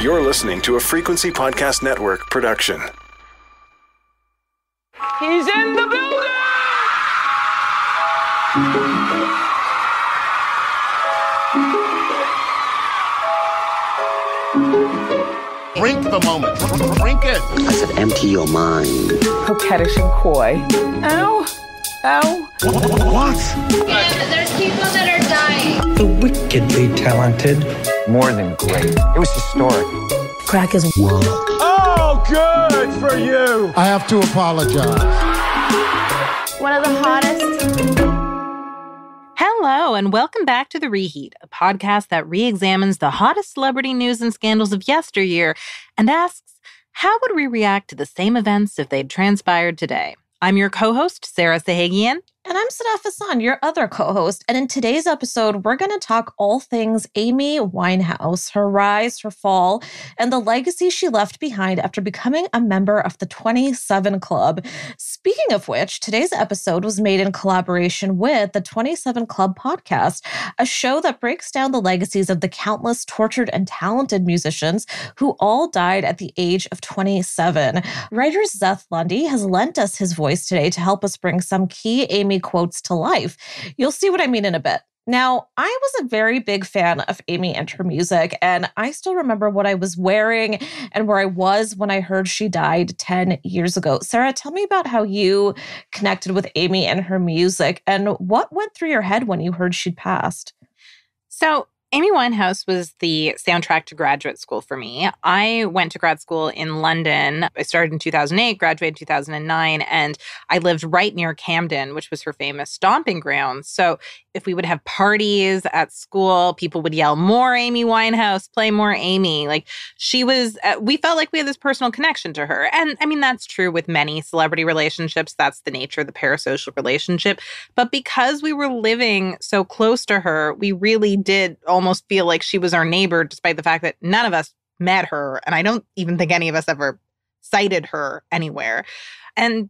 You're listening to a Frequency Podcast Network production. He's in the building! Drink the moment. Drink it. I said, empty your mind. Coquettish and coy. Ow. Ow. What? And there's people that are dying. The wickedly talented. More than great. It was historic. Crack is wild. Oh, good for you. I have to apologize. One of the hottest. Hello, and welcome back to The Reheat, a podcast that re-examines the hottest celebrity news and scandals of yesteryear and asks, how would we react to the same events if they'd transpired today? I'm your co-host, Sarah Sahagian. And I'm Sadaf Hassan, your other co-host. And in today's episode, we're going to talk all things Amy Winehouse, her rise, her fall, and the legacy she left behind after becoming a member of the 27 Club. Speaking of which, today's episode was made in collaboration with the 27 Club podcast, a show that breaks down the legacies of the countless tortured and talented musicians who all died at the age of 27. Writer Zeth Lundy has lent us his voice today to help us bring some key Amy quotes to life. You'll see what I mean in a bit. Now, I was a very big fan of Amy and her music, and I still remember what I was wearing and where I was when I heard she died 10 years ago. Sarah, tell me about how you connected with Amy and her music, and what went through your head when you heard she'd passed? So, Amy Winehouse was the soundtrack to graduate school for me. I went to grad school in London. I started in 2008, graduated in 2009, and I lived right near Camden, which was her famous stomping ground. So if we would have parties at school, people would yell, more Amy Winehouse, play more Amy. Like she was, we felt like we had this personal connection to her. And I mean, that's true with many celebrity relationships. That's the nature of the parasocial relationship. But because we were living so close to her, we really did almost feel like she was our neighbor, despite the fact that none of us met her. And I don't even think any of us ever cited her anywhere. And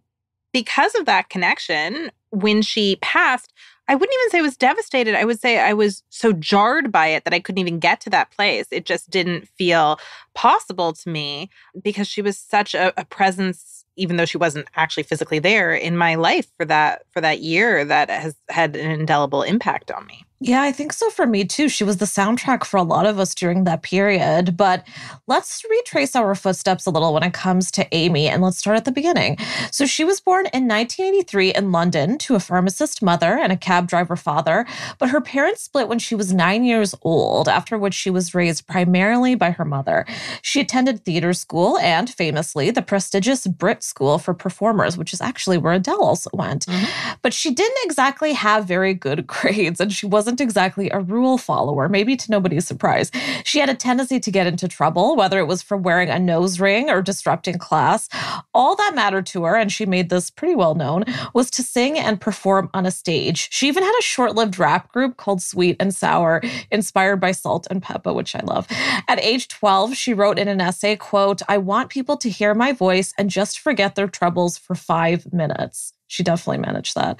because of that connection, when she passed, I wouldn't even say I was devastated. I would say I was so jarred by it that I couldn't even get to that place. It just didn't feel possible to me because she was such a presence, even though she wasn't actually physically there in my life for that year, that has had an indelible impact on me. Yeah, I think so for me too. She was the soundtrack for a lot of us during that period. But let's retrace our footsteps a little when it comes to Amy, and let's start at the beginning. So she was born in 1983 in London to a pharmacist mother and a cab driver father, but her parents split when she was 9 years old, after which she was raised primarily by her mother. She attended theater school and, famously, the prestigious Brit School for Performers, which is actually where Adele also went. Mm-hmm. But she didn't exactly have very good grades, and she wasn't exactly a rule follower, maybe to nobody's surprise. She had a tendency to get into trouble, whether it was for wearing a nose ring or disrupting class. All that mattered to her, and she made this pretty well known, was to sing and perform on a stage. She even had a short-lived rap group called Sweet and Sour, inspired by Salt and Peppa, which I love. At age 12, she wrote in an essay, quote, "I want people to hear my voice and just forget their troubles for 5 minutes." She definitely managed that.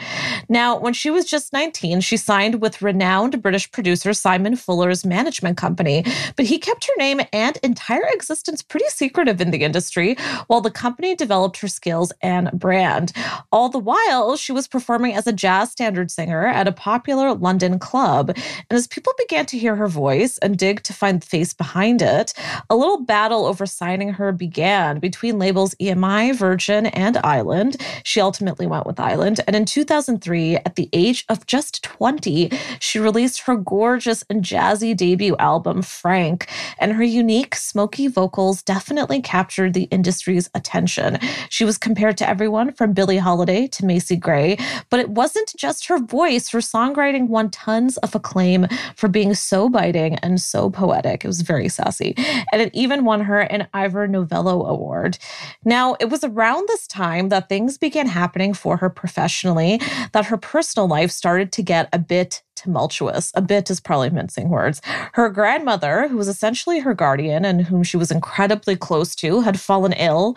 Now, when she was just 19, she signed with renowned British producer Simon Fuller's management company, but he kept her name and entire existence pretty secretive in the industry while the company developed her skills and brand. All the while, she was performing as a jazz standard singer at a popular London club. And as people began to hear her voice and dig to find the face behind it, a little battle over signing her began between labels EMI, Virgin, and Island. She ultimately went with Island. And in 2003, at the age of just 20, she released her gorgeous and jazzy debut album, Frank. And her unique, smoky vocals definitely captured the industry's attention. She was compared to everyone from Billie Holiday to Macy Gray. But it wasn't just her voice. Her songwriting won tons of acclaim for being so biting and so poetic. It was very sassy. And it even won her an Ivor Novello Award. Now, it was around this time that things began happening for her professionally, that her personal life started to get a bit tumultuous. A bit is probably mincing words. Her grandmother, who was essentially her guardian and whom she was incredibly close to, had fallen ill.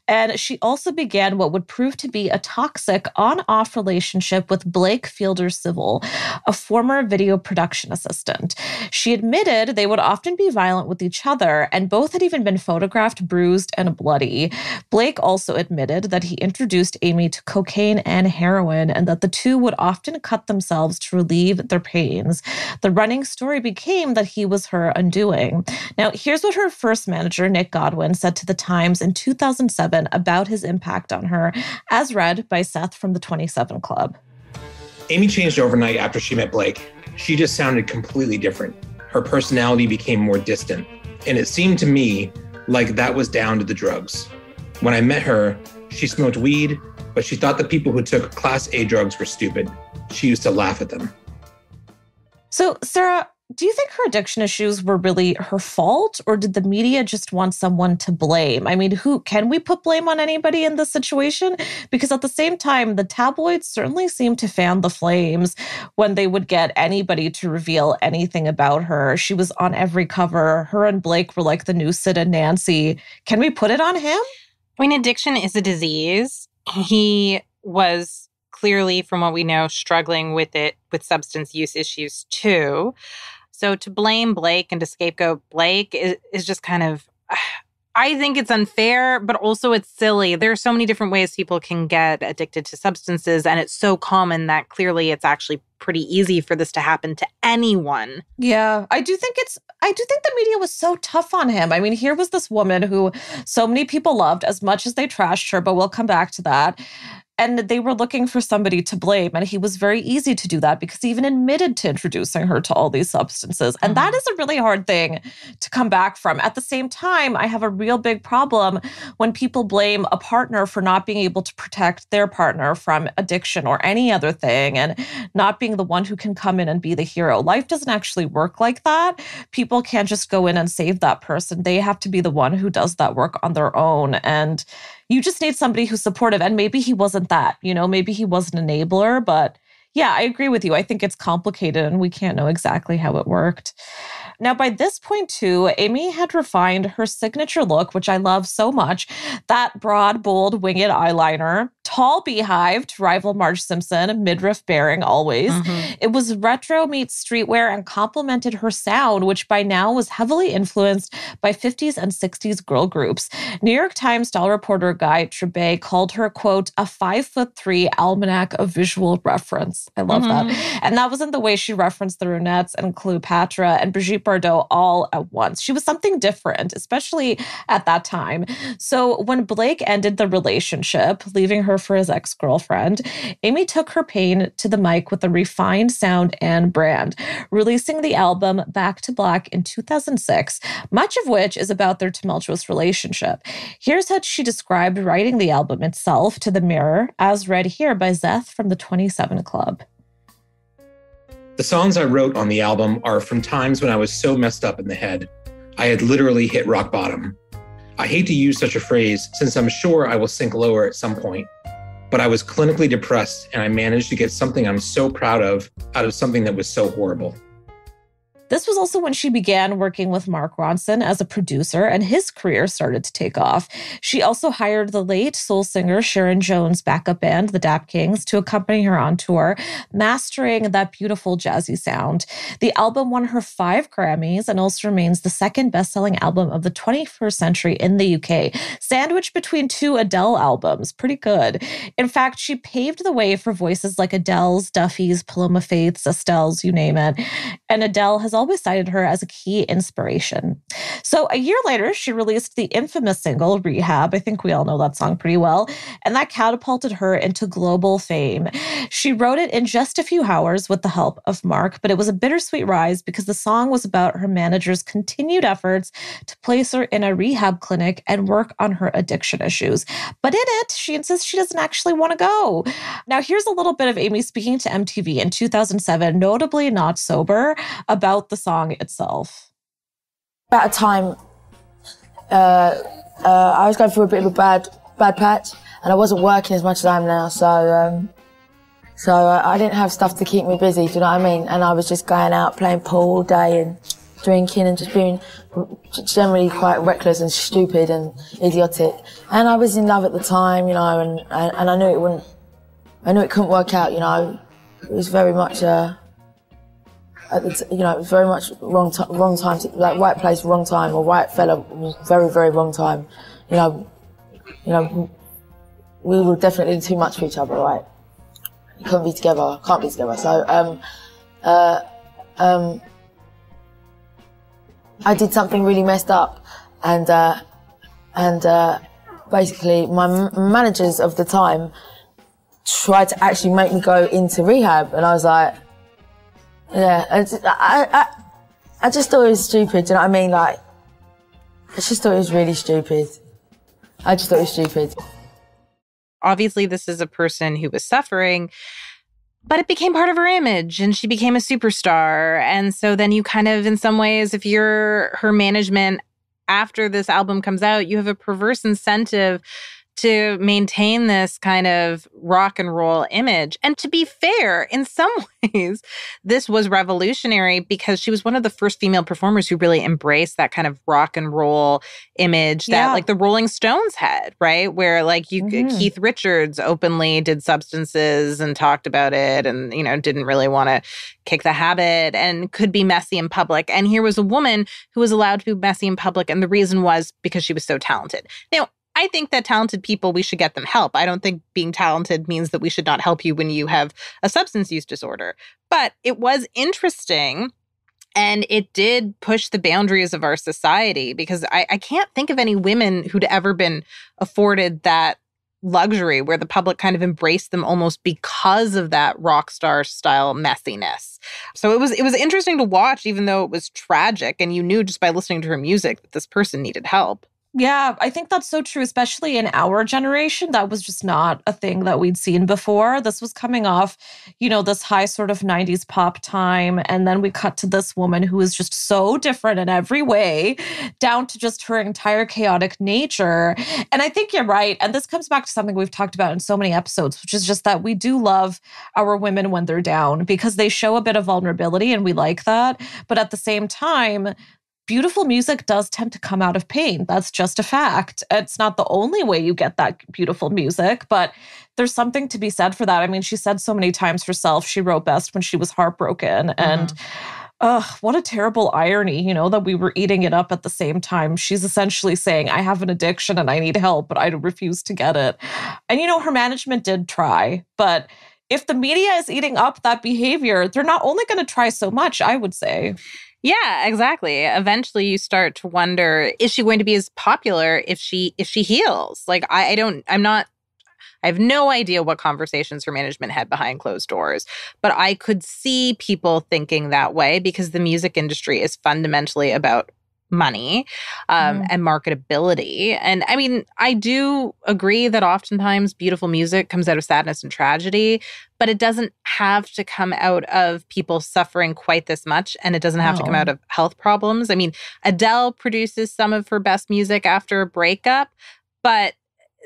And she also began what would prove to be a toxic on-off relationship with Blake Fielder Civil, a former video production assistant. She admitted they would often be violent with each other, and both had even been photographed bruised and bloody. Blake also admitted that he introduced Amy to cocaine and heroin, and that the two would often cut themselves to relieve their pains. The running story became that he was her undoing. Now, here's what her first manager, Nick Godwin, said to The Times in 2007 about his impact on her, as read by Seth from the 27 Club. Amy changed overnight after she met Blake. She just sounded completely different. Her personality became more distant, and it seemed to me like that was down to the drugs. When I met her, she smoked weed, but she thought the people who took Class A drugs were stupid. She used to laugh at them. So, Sarah, do you think her addiction issues were really her fault, or did the media just want someone to blame? I mean, who can we put blame on anybody in this situation? Because at the same time, the tabloids certainly seemed to fan the flames when they would get anybody to reveal anything about her. She was on every cover. Her and Blake were like the new Sid and Nancy. Can we put it on him? I mean, addiction is a disease. He was clearly, from what we know, struggling with it, with substance use issues too. So to blame Blake and to scapegoat Blake is just kind of, I think it's unfair, but also it's silly. There are so many different ways people can get addicted to substances, and it's so common that clearly it's actually pretty easy for this to happen to anyone. Yeah, I do think the media was so tough on him. I mean, here was this woman who so many people loved as much as they trashed her, but we'll come back to that. And they were looking for somebody to blame. And he was very easy to do that because he even admitted to introducing her to all these substances. And that is a really hard thing to come back from. At the same time, I have a real big problem when people blame a partner for not being able to protect their partner from addiction or any other thing and not being the one who can come in and be the hero. Life doesn't actually work like that. People can't just go in and save that person. They have to be the one who does that work on their own. And you just need somebody who's supportive. And maybe he wasn't that, maybe he was an enabler. But yeah, I agree with you. I think it's complicated and we can't know exactly how it worked. Now, by this point, too, Amy had refined her signature look, which I love so much. That broad, bold, winged eyeliner, tall beehive to rival Marge Simpson, midriff bearing always. It was retro meets streetwear and complemented her sound, which by now was heavily influenced by 50s and 60s girl groups. New York Times style reporter Guy Trebay called her, quote, a 5'3" almanac of visual reference. I love that. And that was in the way she referenced the Ronettes and Cleopatra and Brigitte Bardot all at once. She was something different, especially at that time. So when Blake ended the relationship, leaving her for his ex-girlfriend, Amy took her pain to the mic with a refined sound and brand, releasing the album Back to Black in 2006, much of which is about their tumultuous relationship. Here's how she described writing the album itself to the Mirror, as read here by Seth from the 27 Club. The songs I wrote on the album are from times when I was so messed up in the head. I had literally hit rock bottom. I hate to use such a phrase since I'm sure I will sink lower at some point, but I was clinically depressed and I managed to get something I'm so proud of out of something that was so horrible. This was also when she began working with Mark Ronson as a producer, and his career started to take off. She also hired the late soul singer Sharon Jones' backup band, the Dap Kings, to accompany her on tour, mastering that beautiful jazzy sound. The album won her 5 Grammys and also remains the second best-selling album of the 21st century in the UK, sandwiched between 2 Adele albums. Pretty good. In fact, she paved the way for voices like Adele's, Duffy's, Paloma Faith's, Estelle's, you name it. And Adele has always cited her as a key inspiration. So a year later, she released the infamous single, Rehab. I think we all know that song pretty well. And that catapulted her into global fame. She wrote it in just a few hours with the help of Mark, but it was a bittersweet rise because the song was about her manager's continued efforts to place her in a rehab clinic and work on her addiction issues. But in it, she insists she doesn't actually want to go. Now, here's a little bit of Amy speaking to MTV in 2007, notably not sober, about the song itself. At a time, I was going through a bit of a bad patch, and I wasn't working as much as I am now. So So I didn't have stuff to keep me busy, do you know what I mean? And I was just going out playing pool all day and drinking and just being generally quite reckless and stupid and idiotic. And I was in love at the time, you know, and I knew it couldn't work out, you know. It was very much, you know, it was very much wrong time, like right place, wrong time, or right fella, very, very wrong time. You know, we were definitely too much for each other, right? Couldn't be together, can't be together. So, I did something really messed up, and basically my managers of the time tried to actually make me go into rehab, and I was like, yeah, I just thought it was stupid, do you know what I mean? Like, I just thought it was really stupid. I just thought it was stupid. Obviously, this is a person who was suffering, but it became part of her image and she became a superstar. And so then you kind of, in some ways, if you're her management after this album comes out, you have a perverse incentive to maintain this kind of rock and roll image. And to be fair, in some ways, this was revolutionary because she was one of the first female performers who really embraced that kind of rock and roll image that like the Rolling Stones had, right? Where like Keith Richards openly did substances and talked about it and, you know, didn't really want to kick the habit and could be messy in public. And here was a woman who was allowed to be messy in public. And the reason was because she was so talented. Now, I think that talented people, we should get them help. I don't think being talented means that we should not help you when you have a substance use disorder. But it was interesting, and it did push the boundaries of our society because I can't think of any women who'd ever been afforded that luxury where the public kind of embraced them almost because of that rock star style messiness. So it was interesting to watch, even though it was tragic, and you knew just by listening to her music that this person needed help. Yeah, I think that's so true, especially in our generation. That was just not a thing that we'd seen before. This was coming off, you know, this high sort of 90s pop time. And then we cut to this woman who is just so different in every way, down to just her entire chaotic nature. And I think you're right. And this comes back to something we've talked about in so many episodes, which is just that we do love our women when they're down because they show a bit of vulnerability and we like that. But at the same time, beautiful music does tend to come out of pain. That's just a fact. It's not the only way you get that beautiful music, but there's something to be said for that. I mean, she said so many times herself, she wrote best when she was heartbroken. And what a terrible irony, you know, that we were eating it up at the same time. She's essentially saying, I have an addiction and I need help, but I refuse to get it. And, you know, her management did try, but if the media is eating up that behavior, they're not only going to try so much, I would say. Yeah, exactly. Eventually you start to wonder, is she going to be as popular if she heals? Like, I have no idea what conversations her management had behind closed doors, but I could see people thinking that way because the music industry is fundamentally about money and marketability. And I mean, I do agree that oftentimes beautiful music comes out of sadness and tragedy, but it doesn't have to come out of people suffering quite this much, and it doesn't have to come out of health problems. I mean, Adele produces some of her best music after a breakup, but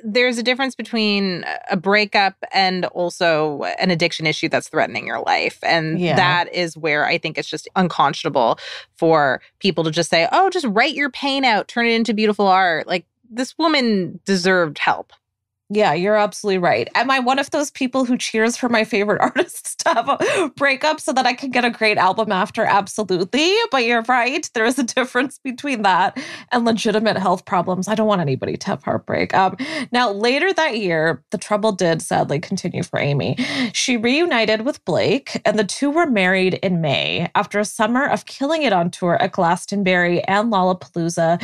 there's a difference between a breakup and also an addiction issue that's threatening your life. And that is where I think it's just unconscionable for people to just say, oh, just write your pain out, turn it into beautiful art. Like, this woman deserved help. Yeah, you're absolutely right. Am I one of those people who cheers for my favorite artists to have a breakup so that I can get a great album after? Absolutely. But you're right. There is a difference between that and legitimate health problems. I don't want anybody to have heartbreak. Now, later that year, the trouble did sadly continue for Amy. She reunited with Blake, and the two were married in May. After a summer of killing it on tour at Glastonbury and Lollapalooza,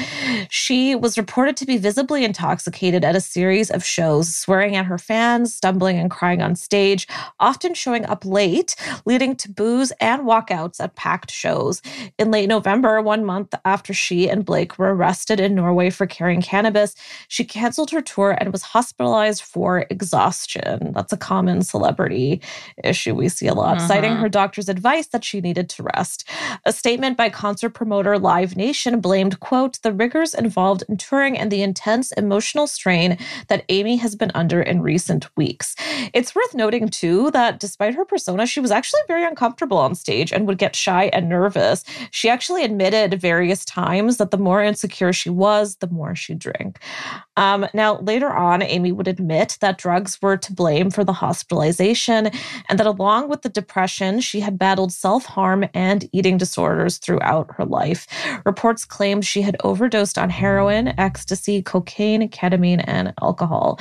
she was reported to be visibly intoxicated at a series of shows, swearing at her fans, stumbling and crying on stage, often showing up late, leading to boos and walkouts at packed shows. In late November, 1 month after she and Blake were arrested in Norway for carrying cannabis, she canceled her tour and was hospitalized for exhaustion. That's a common celebrity issue we see a lot, citing her doctor's advice that she needed to rest. A statement by concert promoter Live Nation blamed, quote, the rigors involved in touring and the intense emotional strain that Amy has been under in recent weeks. It's worth noting, too, that despite her persona, she was actually very uncomfortable on stage and would get shy and nervous. She actually admitted various times that the more insecure she was, the more she drank. Now, later on, Amy would admit that drugs were to blame for the hospitalization and that along with the depression, she had battled self-harm and eating disorders throughout her life. Reports claimed she had overdosed on heroin, ecstasy, cocaine, ketamine, and alcohol.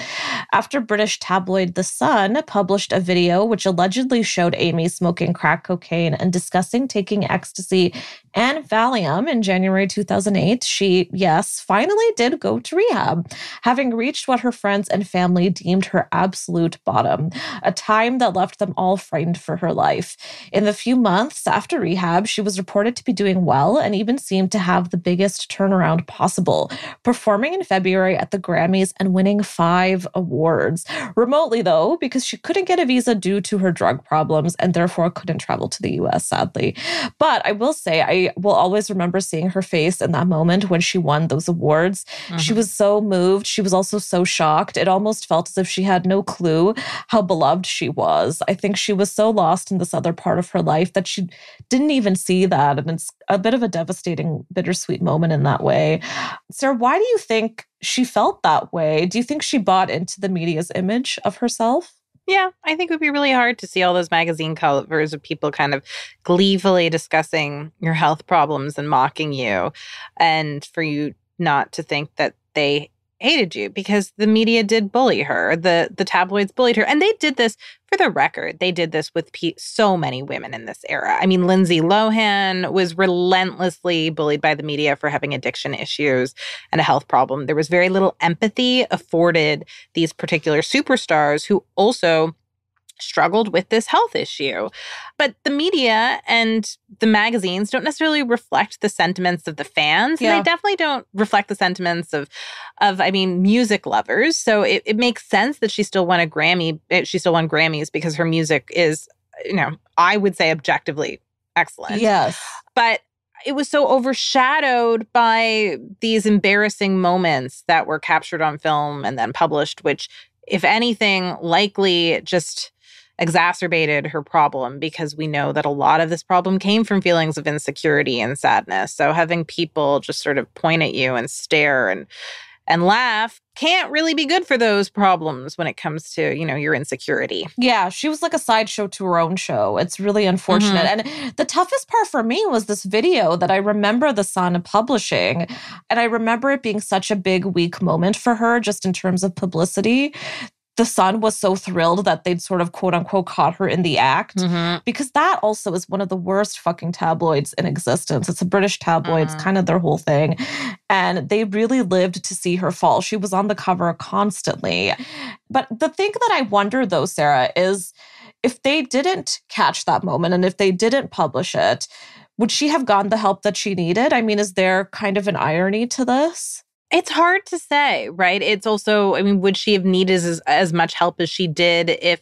After British tabloid The Sun published a video which allegedly showed Amy smoking crack cocaine and discussing taking ecstasy and Valium in January 2008, she, yes, finally did go to rehab, having reached what her friends and family deemed her absolute bottom, a time that left them all frightened for her life. In the few months after rehab, she was reported to be doing well and even seemed to have the biggest turnaround possible, performing in February at the Grammys and winning 5 awards. Remotely, though, because she couldn't get a visa due to her drug problems and therefore couldn't travel to the US, sadly. But I will say, I will always remember seeing her face in that moment when she won those awards. Mm-hmm. She was so moved. She was also so shocked. It almost felt as if she had no clue how beloved she was. I think she was so lost in this other part of her life that she didn't even see that. And it's a bit of a devastating, bittersweet moment in that way. Sarah, why do you think she felt that way? Do you think she bought into the media's image of herself? Yeah, I think it would be really hard to see all those magazine covers of people kind of gleefully discussing your health problems and mocking you, and for you not to think that they hated you, because the media did bully her. The tabloids bullied her. And they did this, for the record, they did this with so many women in this era. I mean, Lindsay Lohan was relentlessly bullied by the media for having addiction issues and a health problem. There was very little empathy afforded these particular superstars who also struggled with this health issue. But the media and the magazines don't necessarily reflect the sentiments of the fans. Yeah. And they definitely don't reflect the sentiments of music lovers. So it makes sense that she still won a Grammy. She still won Grammys because her music is, I would say objectively excellent. Yes. But it was so overshadowed by these embarrassing moments that were captured on film and then published, which, if anything, likely just exacerbated her problem, because we know that a lot of this problem came from feelings of insecurity and sadness. So having people just sort of point at you and stare and laugh can't really be good for those problems when it comes to, your insecurity. Yeah, she was like a sideshow to her own show. It's really unfortunate. Mm-hmm. And the toughest part for me was this video that I remember The Sun publishing. And I remember it being such a big, weak moment for her, just in terms of publicity. The Sun was so thrilled that they'd sort of quote unquote caught her in the act, because that also is one of the worst fucking tabloids in existence. It's a British tabloid. It's kind of their whole thing. And they really lived to see her fall. She was on the cover constantly. But the thing that I wonder, though, Sarah, is if they didn't catch that moment and if they didn't publish it, would she have gotten the help that she needed? I mean, is there kind of an irony to this? It's hard to say, right? It's also, would she have needed as much help as she did if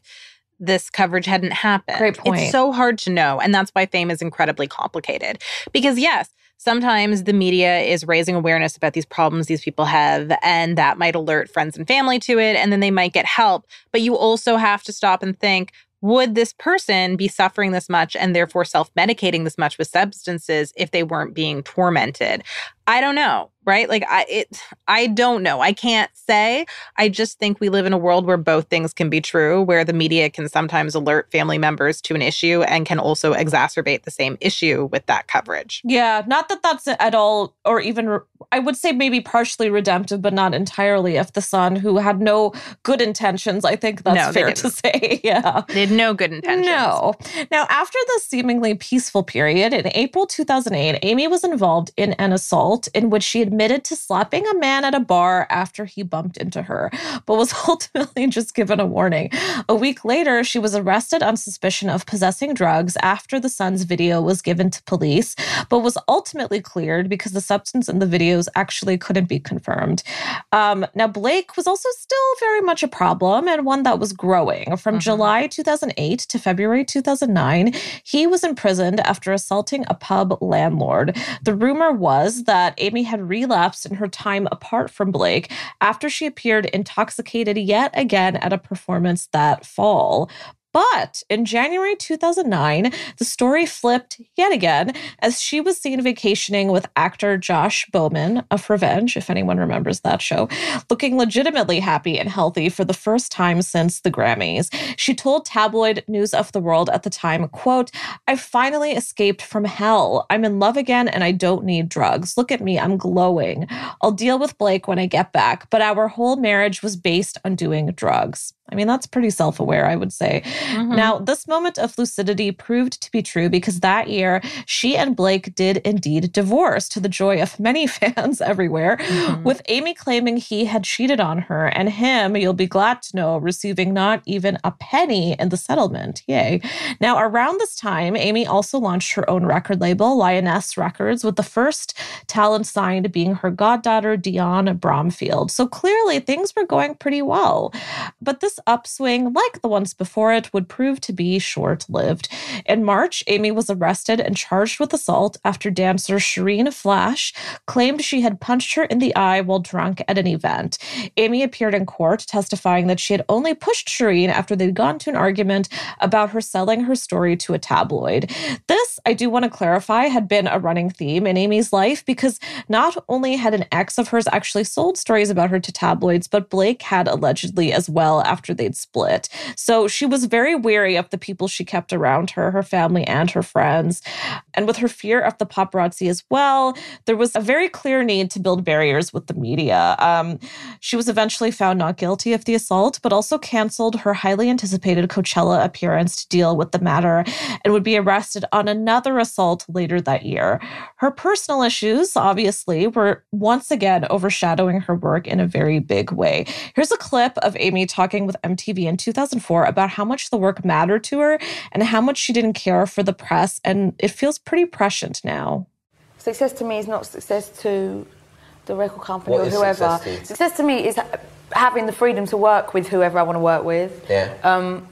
this coverage hadn't happened? Great point. It's so hard to know. And that's why fame is incredibly complicated. Because yes, sometimes the media is raising awareness about these problems these people have, and that might alert friends and family to it, and then they might get help. But you also have to stop and think, would this person be suffering this much and therefore self-medicating this much with substances if they weren't being tormented? I don't know, right? Like, I don't know. I can't say. I just think we live in a world where both things can be true, where the media can sometimes alert family members to an issue and can also exacerbate the same issue with that coverage. Yeah, not that that's at all, or even, I would say maybe partially redemptive, but not entirely, of The Sun, who had no good intentions. I think that's fair to say. Yeah. They had no good intentions. No. Now, after the seemingly peaceful period, in April 2008, Amy was involved in an assault in which she admitted to slapping a man at a bar after he bumped into her, but was ultimately just given a warning. A week later, she was arrested on suspicion of possessing drugs after The Sun's video was given to police, but was ultimately cleared because the substance in the videos actually couldn't be confirmed. Now, Blake was also still very much a problem, and one that was growing. From July 2008 to February 2009, he was imprisoned after assaulting a pub landlord. The rumor was that that Amy had relapsed in her time apart from Blake after she appeared intoxicated yet again at a performance that fall. But in January 2009, the story flipped yet again as she was seen vacationing with actor Josh Bowman of Revenge, if anyone remembers that show, looking legitimately happy and healthy for the first time since the Grammys. She told tabloid News of the World at the time, quote, "I finally escaped from hell. I'm in love again and I don't need drugs. Look at me, I'm glowing. I'll deal with Blake when I get back, but our whole marriage was based on doing drugs." I mean, that's pretty self-aware, I would say. Mm-hmm. Now, this moment of lucidity proved to be true because that year, she and Blake did indeed divorce to the joy of many fans everywhere, with Amy claiming he had cheated on her and him, you'll be glad to know, receiving not even a penny in the settlement. Yay. Now, around this time, Amy also launched her own record label, Lioness Records, with the first talent signed being her goddaughter, Dionne Bromfield. So clearly, things were going pretty well. But this upswing, like the ones before it, would prove to be short-lived. In March, Amy was arrested and charged with assault after dancer Shireen Flash claimed she had punched her in the eye while drunk at an event. Amy appeared in court testifying that she had only pushed Shireen after they'd gone to an argument about her selling her story to a tabloid. This, I do want to clarify, had been a running theme in Amy's life because not only had an ex of hers actually sold stories about her to tabloids, but Blake had allegedly as well after they'd split. So she was very wary of the people she kept around her, her family and her friends. And with her fear of the paparazzi as well, there was a very clear need to build barriers with the media. She was eventually found not guilty of the assault, but also canceled her highly anticipated Coachella appearance to deal with the matter and would be arrested on another assault later that year. Her personal issues, obviously, were once again overshadowing her work in a very big way. Here's a clip of Amy talking with MTV in 2004 about how much the work mattered to her and how much she didn't care for the press, and it feels pretty prescient now. Success to me is not success to the record company or whoever. Success to me is having the freedom to work with whoever I want to work with. Yeah.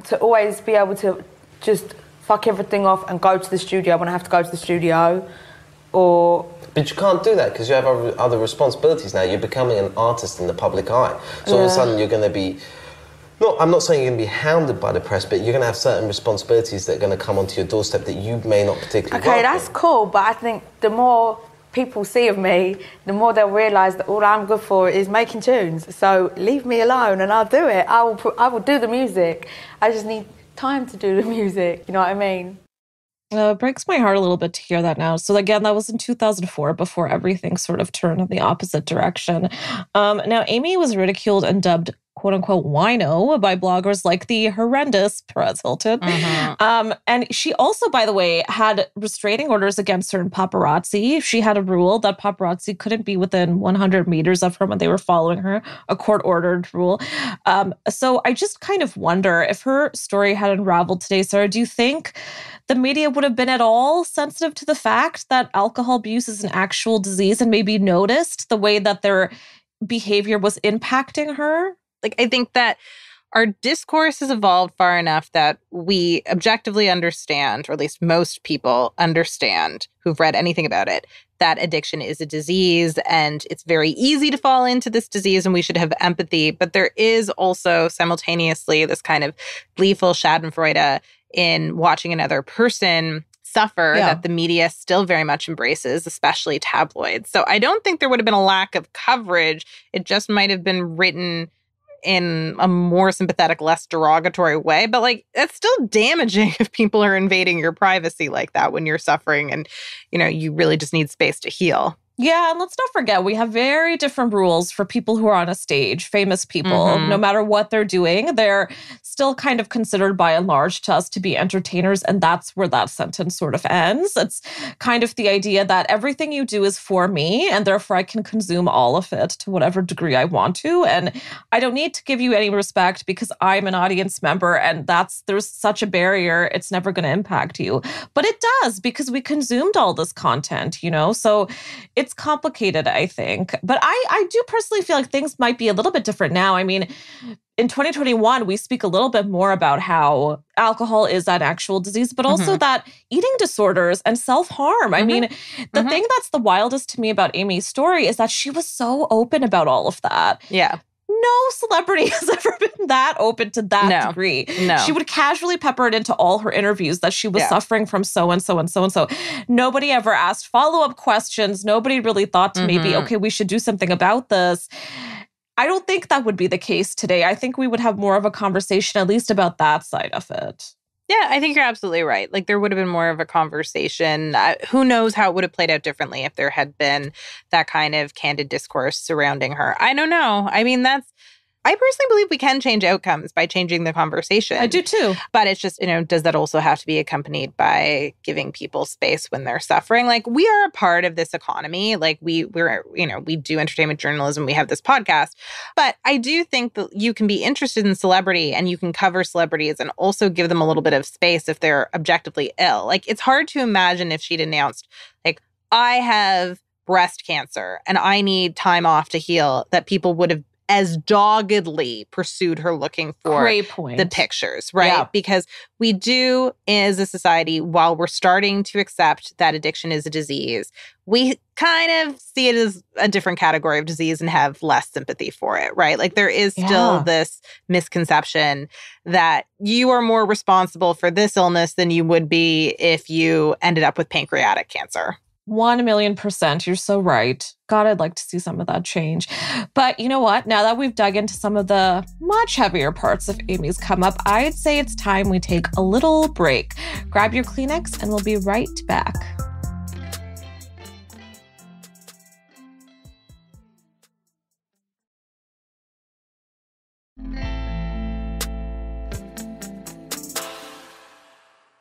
To always be able to just fuck everything off and go to the studio when I have to go to the studio, or... But you can't do that because you have other responsibilities now. You're becoming an artist in the public eye. So all of a sudden you're going to be... I'm not saying you're going to be hounded by the press, but you're going to have certain responsibilities that are going to come onto your doorstep that you may not particularly Okay, that's cool, but I think the more people see of me, the more they'll realise that all I'm good for is making tunes. So leave me alone and I'll do it. I will do the music. I just need time to do the music, you know what I mean? It breaks my heart a little bit to hear that now. So again, that was in 2004 before everything sort of turned in the opposite direction. Now, Amy was ridiculed and dubbed quote-unquote wino by bloggers like the horrendous Perez Hilton. And she also, by the way, had restraining orders against certain paparazzi. She had a rule that paparazzi couldn't be within 100 meters of her when they were following her, a court-ordered rule. So I just kind of wonder if her story had unraveled today, Sarah, do you think the media would have been at all sensitive to the fact that alcohol abuse is an actual disease and maybe noticed the way that their behavior was impacting her? Like, I think that our discourse has evolved far enough that we objectively understand, or at least most people understand who've read anything about it, that addiction is a disease and it's very easy to fall into this disease and we should have empathy. But there is also simultaneously this kind of gleeful schadenfreude in watching another person suffer that the media still very much embraces, especially tabloids. So I don't think there would have been a lack of coverage. It just might have been written in a more sympathetic, less derogatory way. But like, it's still damaging if people are invading your privacy like that when you're suffering and, you know, you really just need space to heal. Yeah, and let's not forget, we have very different rules for people who are on a stage, famous people. No matter what they're doing, they're still kind of considered by and large to us to be entertainers, and that's where that sentence sort of ends. It's kind of the idea that everything you do is for me, and therefore I can consume all of it to whatever degree I want to, and I don't need to give you any respect because I'm an audience member, and there's such a barrier, it's never going to impact you. But it does, because we consumed all this content, you know? So it's it's complicated, I think. But I do personally feel like things might be a little bit different now. I mean, in 2021, we speak a little bit more about how alcohol is an actual disease, but also that eating disorders and self-harm. I mean, the thing that's the wildest to me about Amy's story is that she was so open about all of that. Yeah. No celebrity has ever been that open to that degree. No. She would casually pepper it into all her interviews that she was suffering from so-and-so and so-and-so. Nobody ever asked follow-up questions. Nobody really thought to maybe, okay, we should do something about this. I don't think that would be the case today. I think we would have more of a conversation, at least about that side of it. Yeah, I think you're absolutely right. Like, there would have been more of a conversation. Who knows how it would have played out differently if there had been that kind of candid discourse surrounding her. I don't know. I mean, I personally believe we can change outcomes by changing the conversation. I do too. But it's just, does that also have to be accompanied by giving people space when they're suffering? Like, we are a part of this economy. Like, we do entertainment journalism. We have this podcast. But I do think that you can be interested in celebrity and you can cover celebrities and also give them a little bit of space if they're objectively ill. Like, it's hard to imagine if she'd announced, like, I have breast cancer and I need time off to heal, that people would have as doggedly pursued her looking for the pictures, right? Yeah. Because we do, as a society, while we're starting to accept that addiction is a disease, we kind of see it as a different category of disease and have less sympathy for it, right? Like, there is still this misconception that you are more responsible for this illness than you would be if you ended up with pancreatic cancer. 1,000,000%. You're so right. God, I'd like to see some of that change. But you know what? Now that we've dug into some of the much heavier parts of Amy's come up, I'd say it's time we take a little break. Grab your Kleenex and we'll be right back.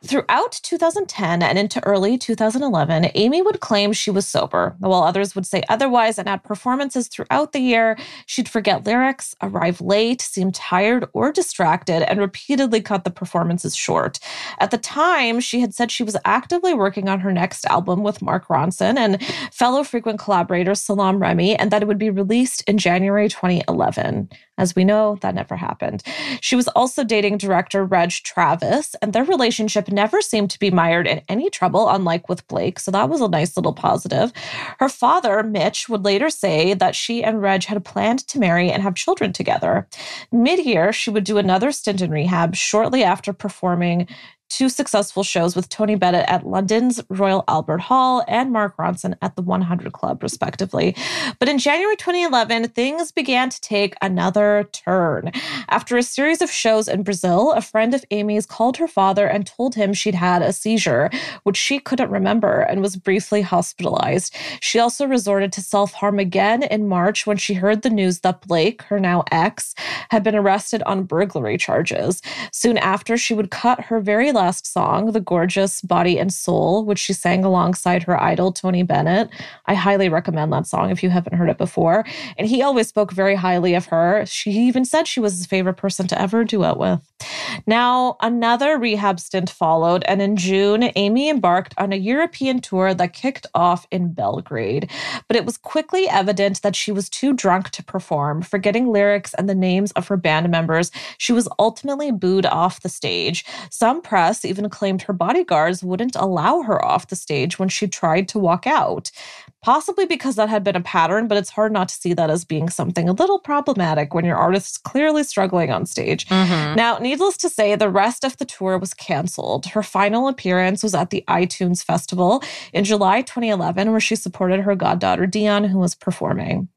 Throughout 2010 and into early 2011, Amy would claim she was sober, while others would say otherwise, and at performances throughout the year, she'd forget lyrics, arrive late, seem tired or distracted, and repeatedly cut the performances short. At the time, she had said she was actively working on her next album with Mark Ronson and fellow frequent collaborator Salaam Remi, and that it would be released in January 2011. As we know, that never happened. She was also dating director Reg Travis, and their relationship never seemed to be mired in any trouble, unlike with Blake, so that was a nice little positive. Her father, Mitch, would later say that she and Reg had planned to marry and have children together. Mid-year, she would do another stint in rehab shortly after performing 2 successful shows with Tony Bennett at London's Royal Albert Hall and Mark Ronson at the 100 Club, respectively. But in January 2011, things began to take another turn. After a series of shows in Brazil, a friend of Amy's called her father and told him she'd had a seizure, which she couldn't remember, and was briefly hospitalized. She also resorted to self-harm again in March when she heard the news that Blake, her now ex, had been arrested on burglary charges. Soon after, she would cut her very last song, the gorgeous Body and Soul, which she sang alongside her idol, Tony Bennett. I highly recommend that song if you haven't heard it before. And he always spoke very highly of her. She even said she was his favorite person to ever duet with. Now, another rehab stint followed, and in June, Amy embarked on a European tour that kicked off in Belgrade. But it was quickly evident that she was too drunk to perform. Forgetting lyrics and the names of her band members, she was ultimately booed off the stage. Some press even claimed her bodyguards wouldn't allow her off the stage when she tried to walk out. Possibly because that had been a pattern, but it's hard not to see that as being something a little problematic when your artist's clearly struggling on stage. Now, needless to say, the rest of the tour was canceled. Her final appearance was at the iTunes Festival in July 2011, where she supported her goddaughter Dion, who was performing.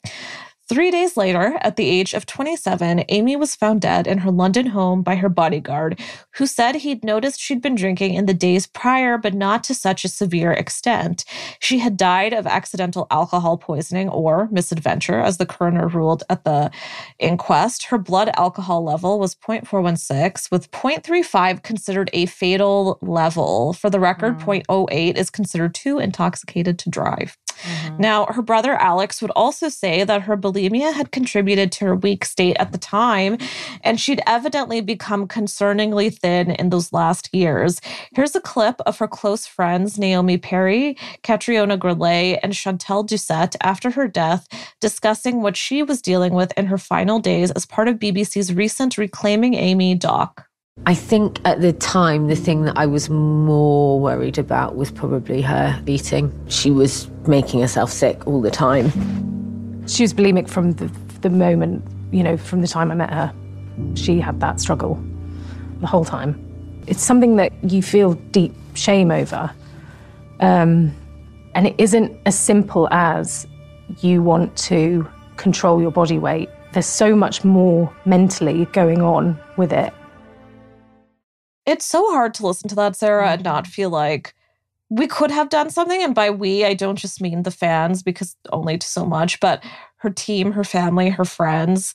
3 days later, at the age of 27, Amy was found dead in her London home by her bodyguard, who said he'd noticed she'd been drinking in the days prior, but not to such a severe extent. She had died of accidental alcohol poisoning or misadventure, as the coroner ruled at the inquest. Her blood alcohol level was 0.416, with 0.35 considered a fatal level. For the record, 0.08 is considered too intoxicated to drive. Now, her brother Alex would also say that her bulimia had contributed to her weak state at the time, and she'd evidently become concerningly thin in those last years. Here's a clip of her close friends Naomi Perry, Catriona Grillet, and Chantal Doucette after her death, discussing what she was dealing with in her final days as part of BBC's recent Reclaiming Amy doc. I think at the time, the thing that I was more worried about was probably her eating. She was making herself sick all the time. She was bulimic from the moment, from the time I met her. She had that struggle the whole time. It's something that you feel deep shame over. And it isn't as simple as you want to control your body weight. There's so much more mentally going on with it. It's so hard to listen to that, Sarah, and not feel like we could have done something. And by we, I don't just mean the fans, because only to so much, but her team, her family, her friends.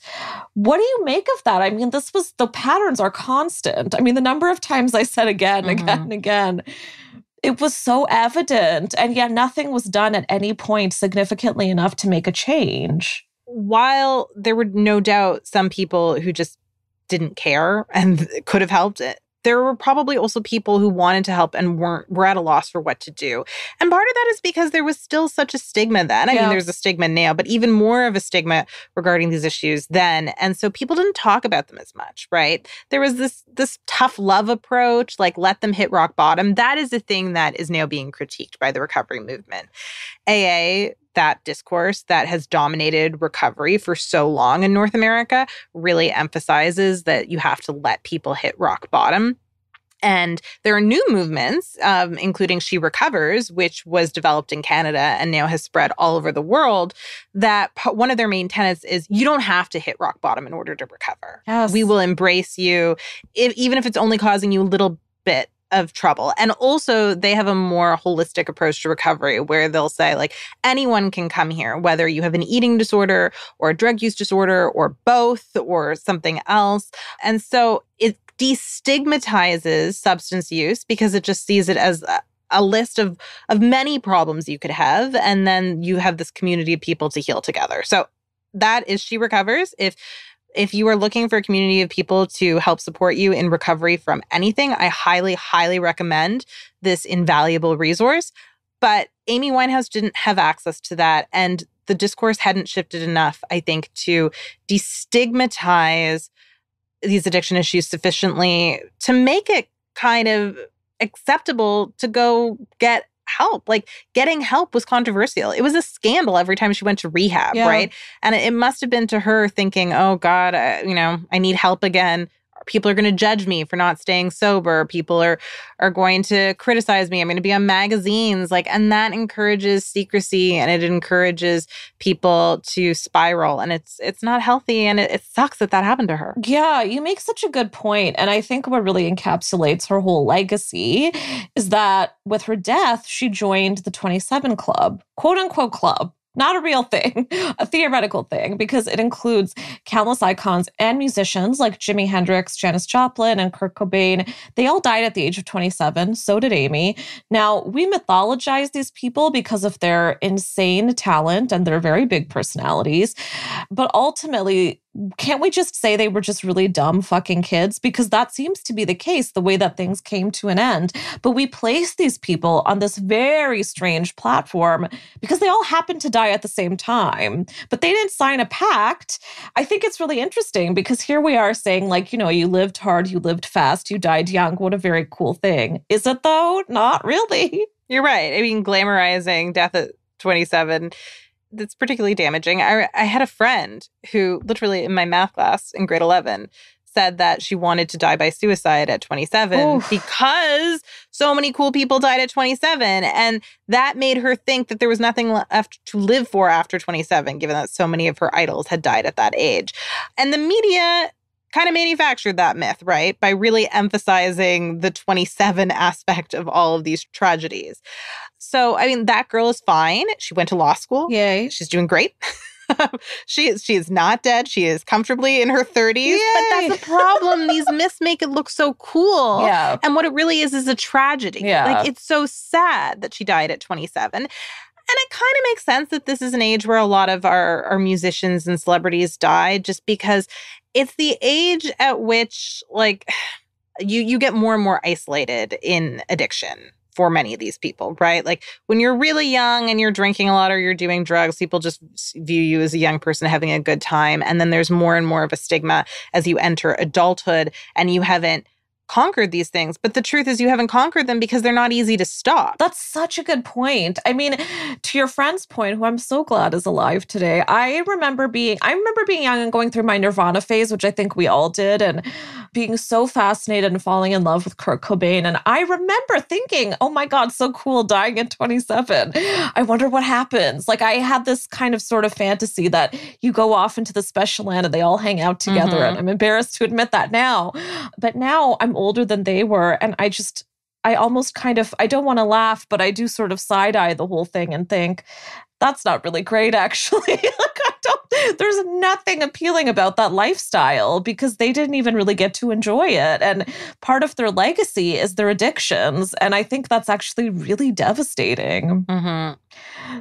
What do you make of that? I mean, the patterns are constant. I mean, the number of times I said again, and again, it was so evident. And yet nothing was done at any point significantly enough to make a change. While there were no doubt some people who just didn't care and could have helped it, there were probably also people who wanted to help and were at a loss for what to do. And part of that is because there was still such a stigma then. I mean, there's a stigma now, but even more of a stigma regarding these issues then. And so people didn't talk about them as much, right? There was this tough love approach, like let them hit rock bottom. That is a thing that is now being critiqued by the recovery movement. AA, that discourse that has dominated recovery for so long in North America, really emphasizes that you have to let people hit rock bottom. And there are new movements, including She Recovers, which was developed in Canada and now has spread all over the world, that one of their main tenets is you don't have to hit rock bottom in order to recover. Yes. We will embrace you, even if it's only causing you a little bit of trouble. And also they have a more holistic approach to recovery where they'll say, like, anyone can come here, whether you have an eating disorder or a drug use disorder or both or something else. And so it destigmatizes substance use because it just sees it as a list of many problems you could have. And then you have this community of people to heal together. So that is She Recovers. If you are looking for a community of people to help support you in recovery from anything, I highly, highly recommend this invaluable resource. But Amy Winehouse didn't have access to that. And the discourse hadn't shifted enough, I think, to destigmatize these addiction issues sufficiently to make it kind of acceptable to go get help. Like, getting help was controversial. It was a scandal every time she went to rehab, right? And it must have been to her thinking, oh God, I need help again. People are going to judge me for not staying sober. People are going to criticize me. I'm going to be on magazines. And that encourages secrecy and it encourages people to spiral. And it's not healthy. And it sucks that happened to her. Yeah, you make such a good point. And I think what really encapsulates her whole legacy is that with her death, she joined the 27 Club, quote unquote club. Not a real thing, a theoretical thing, because it includes countless icons and musicians like Jimi Hendrix, Janis Joplin, and Kurt Cobain. They all died at the age of 27. So did Amy. Now, we mythologize these people because of their insane talent and their very big personalities. But ultimately, can't we just say they were just really dumb fucking kids? Because that seems to be the case, the way that things came to an end. But we place these people on this very strange platform because they all happened to die at the same time. But they didn't sign a pact. I think it's really interesting because here we are saying, you lived hard, you lived fast, you died young. What a very cool thing. Is it though? Not really. You're right. I mean, glamorizing death at 27, that's particularly damaging. I had a friend who literally in my math class in grade 11 said that she wanted to die by suicide at 27 because so many cool people died at 27. And that made her think that there was nothing left to live for after 27, given that so many of her idols had died at that age. And the media kind of manufactured that myth, right? By really emphasizing the 27 aspect of all of these tragedies. So, I mean, that girl is fine. She went to law school. Yay. She's doing great. She is not dead. She is comfortably in her 30s. Yay. But that's the problem. These myths make it look so cool. Yeah. And what it really is a tragedy. Yeah. It's so sad that she died at 27. it kind of makes sense that this is an age where a lot of our musicians and celebrities die, just because it's the age at which, like, you get more and more isolated in addiction for many of these people, right? Like when you're really young and you're drinking a lot or you're doing drugs, people just view you as a young person having a good time. And then there's more and more of a stigma as you enter adulthood and you haven't conquered these things. But the truth is you haven't conquered them because they're not easy to stop. That's such a good point. I mean, to your friend's point, who I'm so glad is alive today, I remember being young and going through my Nirvana phase, which I think we all did, and being so fascinated and falling in love with Kurt Cobain. And I remember thinking, oh my God, so cool, dying at 27. I wonder what happens. Like I had this kind of sort of fantasy that you go off into the special land and they all hang out together. And I'm embarrassed to admit that now. But now I'm older than they were. And I almost kind of, I don't want to laugh, but I do sort of side-eye the whole thing and think, that's not really great, actually. There's nothing appealing about that lifestyle because they didn't even really get to enjoy it. And part of their legacy is their addictions. And I think that's actually really devastating.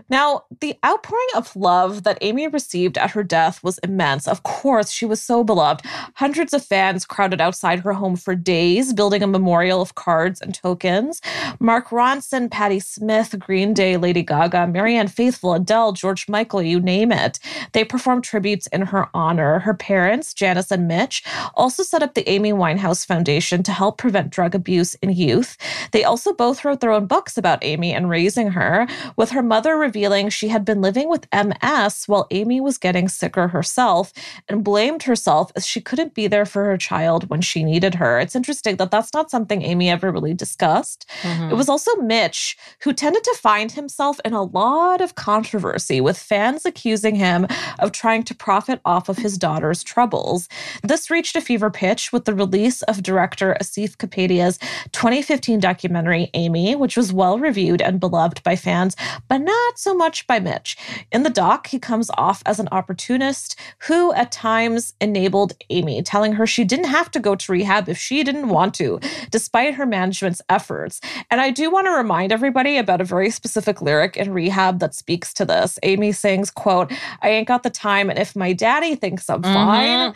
Now, the outpouring of love that Amy received at her death was immense. Of course, she was so beloved. Hundreds of fans crowded outside her home for days, building a memorial of cards and tokens. Mark Ronson, Patti Smith, Green Day, Lady Gaga, Marianne Faithfull, Adele, George Michael, you name it. They performed tributes in her honor. Her parents, Janice and Mitch, also set up the Amy Winehouse Foundation to help prevent drug abuse in youth. They also both wrote their own books about Amy and raising her, with her mother revealing she had been living with MS while Amy was getting sicker herself and blamed herself as she couldn't be there for her child when she needed her. It's interesting that that's not something Amy ever really discussed. It was also Mitch who tended to find himself in a lot of controversy, with fans accusing him of trying to profit off of his daughter's troubles. This reached a fever pitch with the release of director Asif Kapadia's 2015 documentary, Amy, which was well-reviewed and beloved by fans, but not so much by Mitch. In the doc, he comes off as an opportunist who at times enabled Amy, telling her she didn't have to go to rehab if she didn't want to, despite her management's efforts. And I do want to remind everybody about a very specific lyric in Rehab that speaks to this. Amy sings, quote, "I ain't got the time, and if my daddy thinks I'm fine..."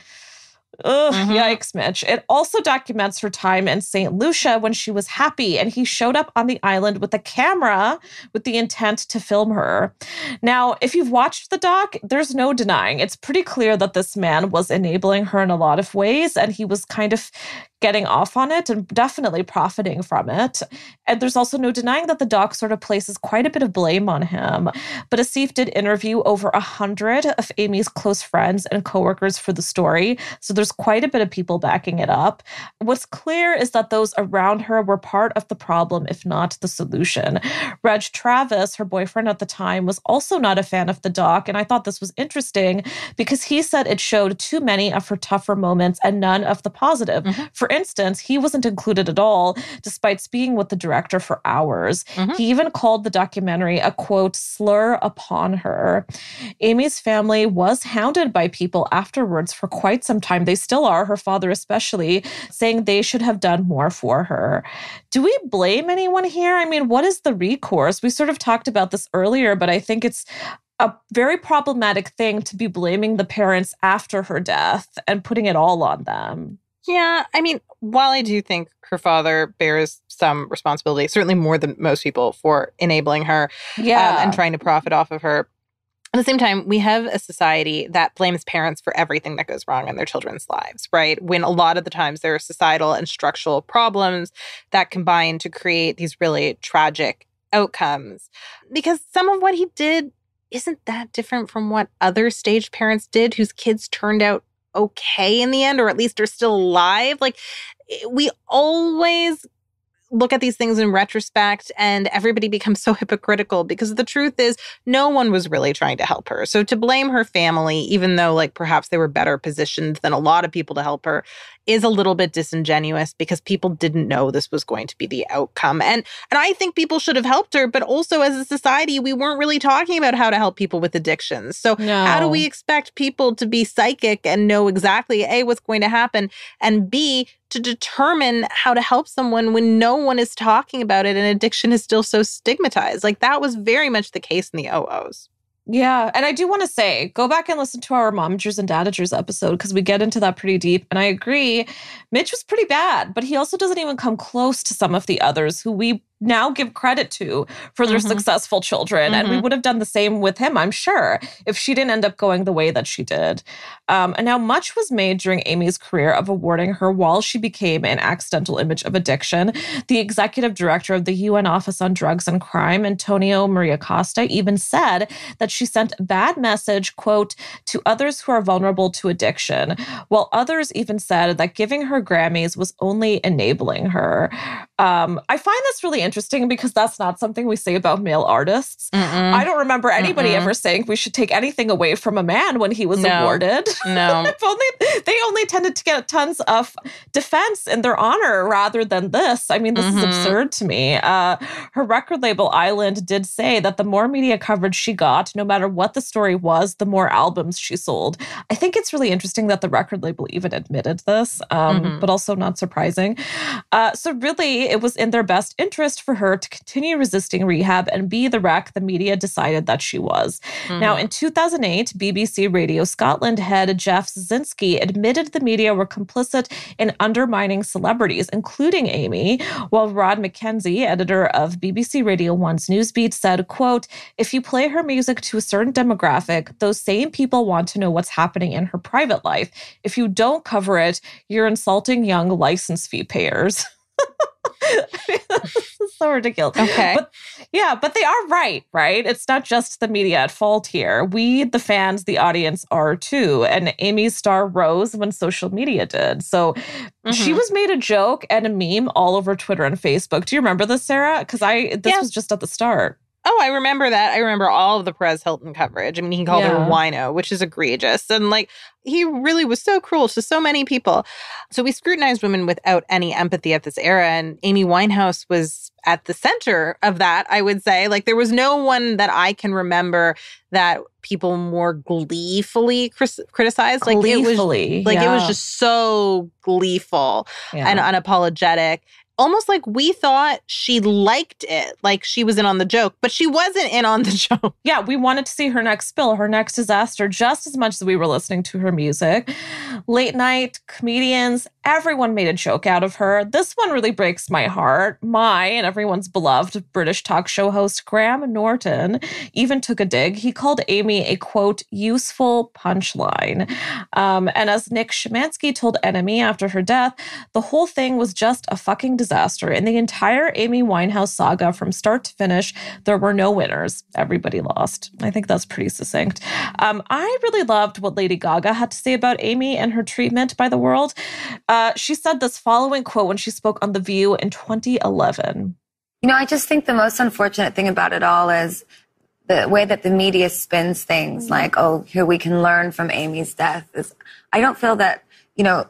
Ugh, yikes, Mitch. It also documents her time in St. Lucia when she was happy, and he showed up on the island with a camera with the intent to film her. Now, if you've watched the doc, there's no denying. It's pretty clear that this man was enabling her in a lot of ways, and he was kind of getting off on it and definitely profiting from it. And there's also no denying that the doc sort of places quite a bit of blame on him. But Asif did interview over 100 of Amy's close friends and coworkers for the story, so there's quite a bit of people backing it up. What's clear is that those around her were part of the problem, if not the solution. Reg Travis, her boyfriend at the time, was also not a fan of the doc, and I thought this was interesting because he said it showed too many of her tougher moments and none of the positive. For instance, he wasn't included at all, despite speaking with the director for hours. He even called the documentary a, quote, slur upon her. Amy's family was hounded by people afterwards for quite some time. They still are, her father especially, saying they should have done more for her. Do we blame anyone here? I mean, what is the recourse? We sort of talked about this earlier, but I think it's a very problematic thing to be blaming the parents after her death and putting it all on them. Yeah, I mean, while I do think her father bears some responsibility, certainly more than most people, for enabling her and trying to profit off of her, at the same time, we have a society that blames parents for everything that goes wrong in their children's lives, right? When a lot of the times there are societal and structural problems that combine to create these really tragic outcomes. Because some of what he did isn't that different from what other staged parents did whose kids turned out okay in the end, or at least are still alive. Like, we always look at these things in retrospect and everybody becomes so hypocritical because the truth is no one was really trying to help her. So to blame her family, even though like perhaps they were better positioned than a lot of people to help her, is a little bit disingenuous because people didn't know this was going to be the outcome. And I think people should have helped her, but also as a society, we weren't really talking about how to help people with addictions. So how do we expect people to be psychic and know exactly A, what's going to happen, and B, to determine how to help someone when no one is talking about it and addiction is still so stigmatized. Like, that was very much the case in the OOs. Yeah. And I do want to say, go back and listen to our Momagers and Dadagers episode because we get into that pretty deep. And I agree, Mitch was pretty bad, but he also doesn't even come close to some of the others who we now give credit to for their successful children. And we would have done the same with him, I'm sure, if she didn't end up going the way that she did. And now much was made during Amy's career of awarding her while she became an accidental image of addiction. The executive director of the UN Office on Drugs and Crime, Antonio Maria Costa, even said that she sent a bad message, quote, to others who are vulnerable to addiction, while others even said that giving her Grammys was only enabling her. I find this really interesting because that's not something we say about male artists. I don't remember anybody ever saying we should take anything away from a man when he was awarded. No. They only tended to get tons of defense in their honor rather than this. I mean, this is absurd to me. Her record label, Island, did say that the more media coverage she got, no matter what the story was, the more albums she sold. I think it's really interesting that the record label even admitted this, but also not surprising. So really, it was in their best interest for her to continue resisting rehab and be the wreck the media decided that she was. Now, in 2008, BBC Radio Scotland head Jeff Szynski admitted the media were complicit in undermining celebrities, including Amy, while Rod McKenzie, editor of BBC Radio 1's Newsbeat, said, quote, if you play her music to a certain demographic, those same people want to know what's happening in her private life. If you don't cover it, you're insulting young license fee payers. This is so ridiculous. Okay. But they are right? It's not just the media at fault here. We, the fans, the audience are too. And Amy's star rose when social media did. So she was made a joke and a meme all over Twitter and Facebook. Do you remember this, Sarah? Because this was just at the start. Oh, I remember that. I remember all of the Perez Hilton coverage. I mean, he called her wino, which is egregious. And like, he really was so cruel to so many people. So we scrutinized women without any empathy at this era. And Amy Winehouse was at the center of that, I would say. Like, there was no one that I can remember that people more gleefully criticized. Like, it was just so gleeful and unapologetic. Almost like we thought she liked it, like she was in on the joke, but she wasn't in on the joke. Yeah, we wanted to see her next spill, her next disaster, just as much as we were listening to her music. Late night, comedians, everyone made a joke out of her. This one really breaks my heart. My and everyone's beloved British talk show host Graham Norton even took a dig. He called Amy a, quote, useful punchline. And as Nick Shymansky told NME after her death, the whole thing was just a fucking disaster. In the entire Amy Winehouse saga from start to finish, there were no winners. Everybody lost. I think that's pretty succinct. I really loved what Lady Gaga had to say about Amy and her treatment by the world. She said this following quote when she spoke on The View in 2011. I just think the most unfortunate thing about it all is the way that the media spins things like, oh, here we can learn from Amy's death. I don't feel that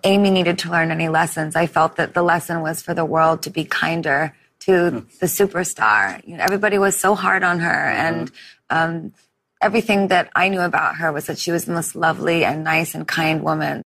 Amy needed to learn any lessons. I felt that the lesson was for the world to be kinder to the superstar. Everybody was so hard on her. And everything that I knew about her was that she was the most lovely and nice and kind woman.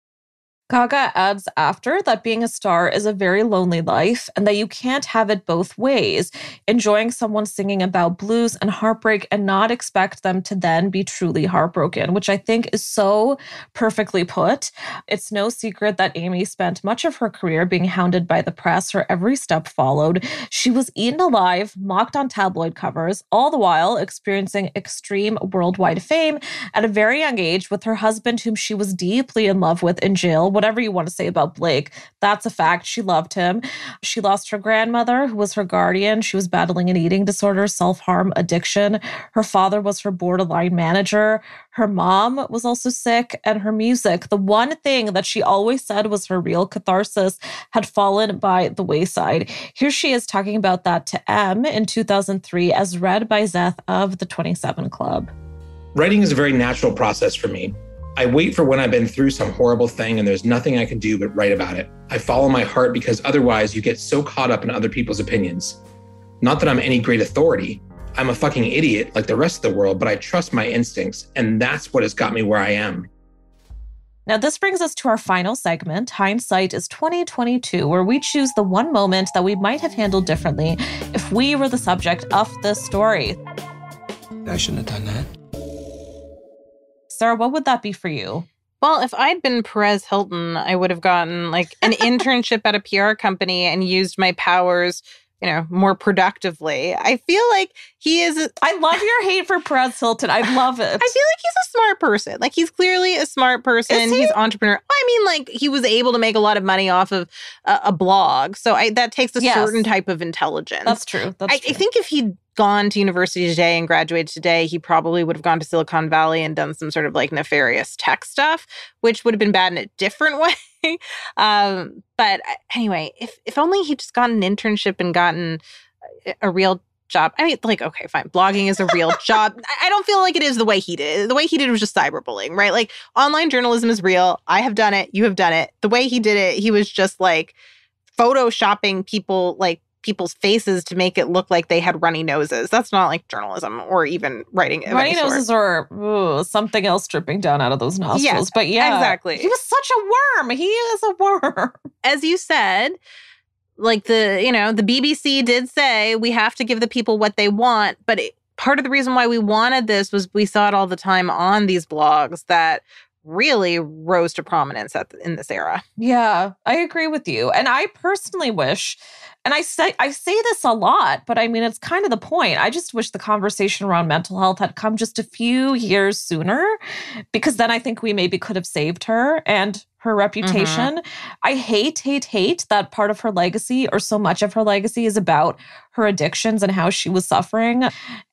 Gaga adds after that being a star is a very lonely life and that you can't have it both ways, enjoying someone singing about blues and heartbreak and not expect them to then be truly heartbroken, which I think is so perfectly put. It's no secret that Amy spent much of her career being hounded by the press. Her every step followed. She was eaten alive, mocked on tabloid covers, all the while experiencing extreme worldwide fame at a very young age with her husband, whom she was deeply in love with, in jail. Whatever you want to say about Blake, that's a fact. She loved him. She lost her grandmother, who was her guardian. She was battling an eating disorder, self-harm, addiction. Her father was her borderline manager. Her mom was also sick, and her music, the one thing that she always said was her real catharsis, had fallen by the wayside. Here she is talking about that to M in 2003 as read by Zeth of the 27 Club. Writing is a very natural process for me. I wait for when I've been through some horrible thing and there's nothing I can do but write about it. I follow my heart because otherwise you get so caught up in other people's opinions. Not that I'm any great authority. I'm a fucking idiot like the rest of the world, but I trust my instincts, and that's what has got me where I am. Now, this brings us to our final segment, Hindsight is 2022, where we choose the one moment that we might have handled differently if we were the subject of this story. I shouldn't have done that. Sarah, what would that be for you? Well, if I'd been Perez Hilton, I would have gotten like an internship at a PR company and used my powers, more productively. I feel like he is... I love your hate for Perez Hilton. I love it. I feel like he's a smart person. Like, he's clearly a smart person. Is he? He's an entrepreneur. I mean, like, he was able to make a lot of money off of a blog. So that takes a certain type of intelligence. That's true. I think if he'd gone to university today and graduated today, he probably would have gone to Silicon Valley and done some sort of like nefarious tech stuff, which would have been bad in a different way. But anyway, if only he'd just gotten an internship and gotten a real job. I mean, like, okay, fine. Blogging is a real job. I don't feel like it is the way he did. The way he did was just cyberbullying, right? Like, online journalism is real. I have done it. You have done it. The way he did it, he was just like photoshopping people's faces to make it look like they had runny noses. That's not like journalism or even writing. Runny noses or something else dripping down out of those nostrils. Yes, but yeah, exactly. He was such a worm. He is a worm. As you said, like the BBC did say we have to give the people what they want. But part of the reason why we wanted this was we saw it all the time on these blogs that really rose to prominence in this era. Yeah, I agree with you. And I personally wish, and I say this a lot, but I mean, it's kind of the point. I just wish the conversation around mental health had come just a few years sooner, because then I think we maybe could have saved her and her reputation. I hate that part of her legacy, or so much of her legacy, is about her addictions and how she was suffering.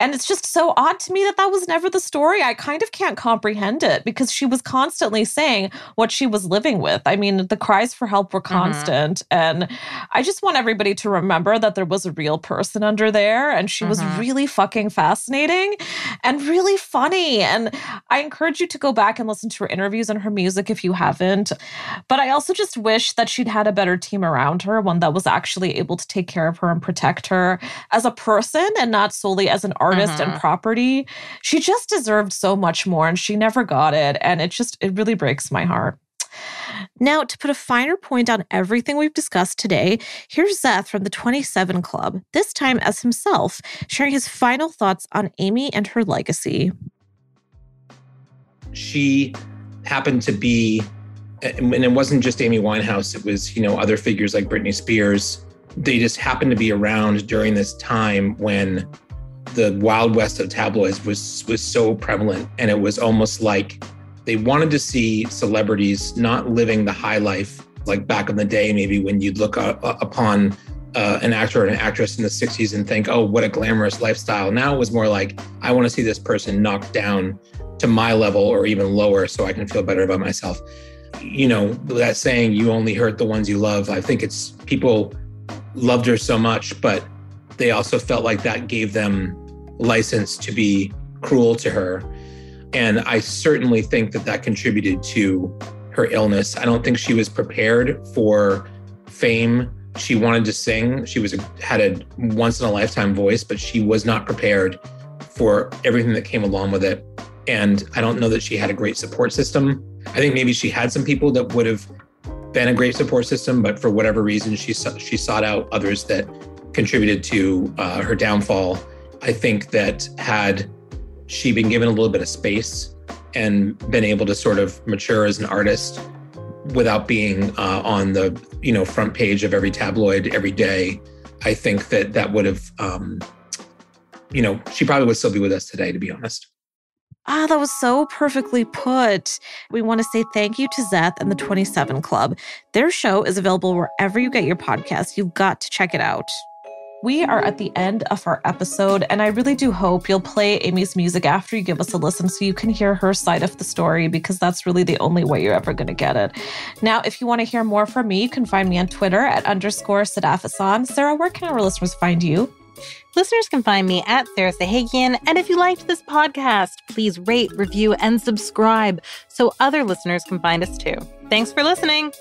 And it's just so odd to me that was never the story. I kind of can't comprehend it, because she was constantly saying what she was living with. I mean, the cries for help were constant. And I just want everybody to remember that there was a real person under there, and she was really fucking fascinating and really funny. And I encourage you to go back and listen to her interviews and her music if you haven't. But I also just wish that she'd had a better team around her, one that was actually able to take care of her and protect her as a person and not solely as an artist and property. She just deserved so much more, and she never got it. And it really breaks my heart. Now, to put a finer point on everything we've discussed today, here's Zeth from the 27 Club, this time as himself, sharing his final thoughts on Amy and her legacy. She happened to be, and it wasn't just Amy Winehouse, it was, other figures like Britney Spears. They just happened to be around during this time when the Wild West of tabloids was so prevalent. And it was almost like they wanted to see celebrities not living the high life, like back in the day, maybe when you'd look upon an actor or an actress in the 60s and think, oh, what a glamorous lifestyle. Now it was more like, I want to see this person knocked down to my level or even lower so I can feel better about myself. That saying, you only hurt the ones you love. I think it's people loved her so much, but they also felt like that gave them license to be cruel to her. And I certainly think that contributed to her illness. I don't think she was prepared for fame. She wanted to sing. She had a once in a lifetime voice, but she was not prepared for everything that came along with it. And I don't know that she had a great support system. I think maybe she had some people that would have been a great support system, but for whatever reason, she sought out others that contributed to her downfall. I think that had she been given a little bit of space and been able to sort of mature as an artist without being on the front page of every tabloid every day, I think that would have, she probably would still be with us today, to be honest. That was so perfectly put. We want to say thank you to Zeth and the 27 Club. Their show is available wherever you get your podcasts. You've got to check it out. We are at the end of our episode, and I really do hope you'll play Amy's music after you give us a listen so you can hear her side of the story, because that's really the only way you're ever going to get it. Now, if you want to hear more from me, you can find me on Twitter at _Sadafison. Sarah, where can our listeners find you? Listeners can find me at Sarah Sahagian. And if you liked this podcast, please rate, review, and subscribe so other listeners can find us too. Thanks for listening.